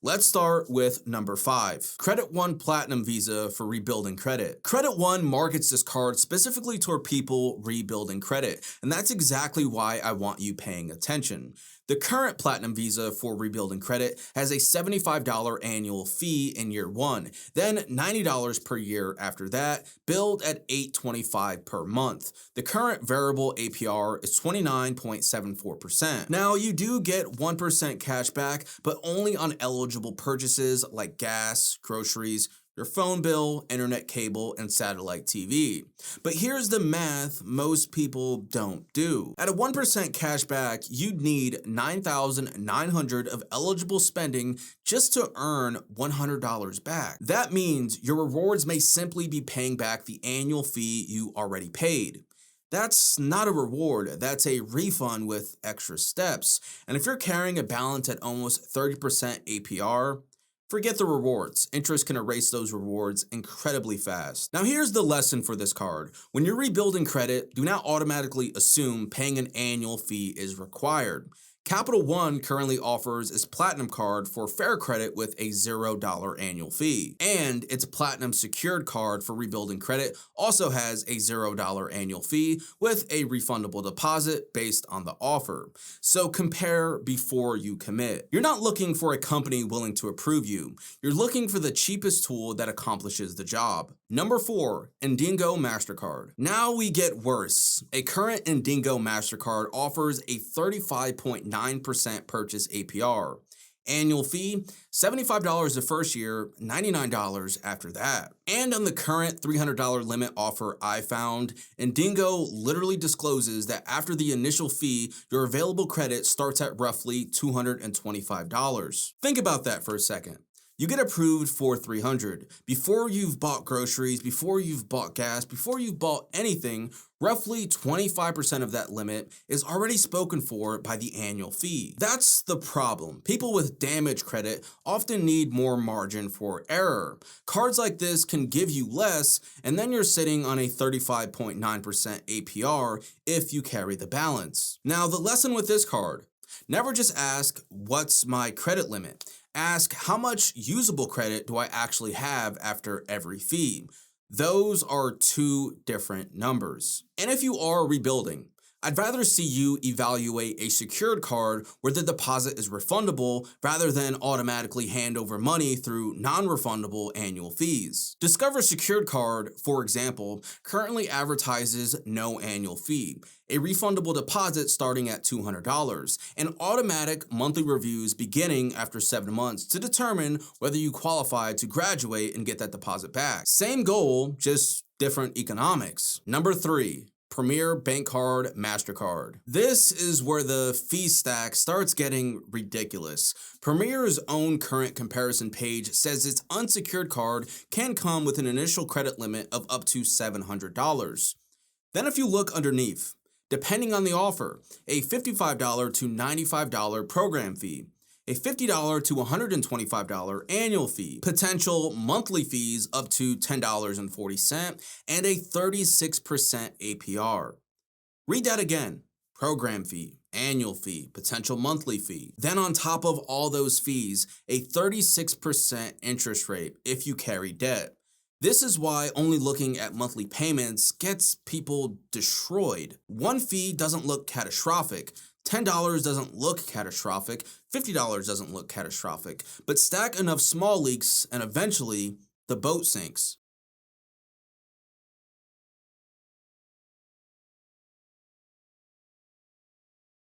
Let's start with number 5, Credit One Platinum Visa for rebuilding credit. Credit One markets this card specifically toward people rebuilding credit, and that's exactly why I want you paying attention. The current Platinum Visa for rebuilding credit has a $75 annual fee in year 1, then $90 per year after that, billed at $825 per month. The current variable APR is 29.74%. Now, you do get 1% cash back, but only on eligible purchases like gas, groceries, your phone bill, internet cable, and satellite TV. But here's the math most people don't do. At a 1% cash back, you'd need $9,900 of eligible spending just to earn $100 back. That means your rewards may simply be paying back the annual fee you already paid. That's not a reward, that's a refund with extra steps. And if you're carrying a balance at almost 30% APR, forget the rewards. Interest can erase those rewards incredibly fast. Now here's the lesson for this card. When you're rebuilding credit, do not automatically assume paying an annual fee is required. Capital One currently offers its Platinum card for fair credit with a $0 annual fee. And its Platinum secured card for rebuilding credit also has a $0 annual fee with a refundable deposit based on the offer. So compare before you commit. You're not looking for a company willing to approve you. You're looking for the cheapest tool that accomplishes the job. Number 4, Indingo MasterCard. Now we get worse. A current Indingo MasterCard offers a 35.9% purchase APR. Annual fee, $75 the first year, $99 after that. And on the current $300 limit offer I found, Indingo literally discloses that after the initial fee, your available credit starts at roughly $225. Think about that for a second. You get approved for $300. Before you've bought groceries, before you've bought gas, before you've bought anything, roughly 25% of that limit is already spoken for by the annual fee. That's the problem. People with damaged credit often need more margin for error. Cards like this can give you less, and then you're sitting on a 35.9% APR if you carry the balance. Now, the lesson with this card, never just ask, what's my credit limit? Ask, how much usable credit do I actually have after every fee? Those are two different numbers. And if you are rebuilding, I'd rather see you evaluate a secured card where the deposit is refundable rather than automatically hand over money through non-refundable annual fees. Discover Secured Card, for example, currently advertises no annual fee, a refundable deposit starting at $200, and automatic monthly reviews beginning after 7 months to determine whether you qualify to graduate and get that deposit back. Same goal, just different economics. Number 3. Premier Bank Card MasterCard. This is where the fee stack starts getting ridiculous. Premier's own current comparison page says its unsecured card can come with an initial credit limit of up to $700. Then if you look underneath, depending on the offer, a $55 to $95 program fee, a $50 to $125 annual fee, potential monthly fees up to $10.40, and a 36% APR. Read that again. Program fee, annual fee, potential monthly fee. Then on top of all those fees, a 36% interest rate if you carry debt. This is why only looking at monthly payments gets people destroyed. One fee doesn't look catastrophic. $10 doesn't look catastrophic, $50 doesn't look catastrophic, but stack enough small leaks and eventually the boat sinks.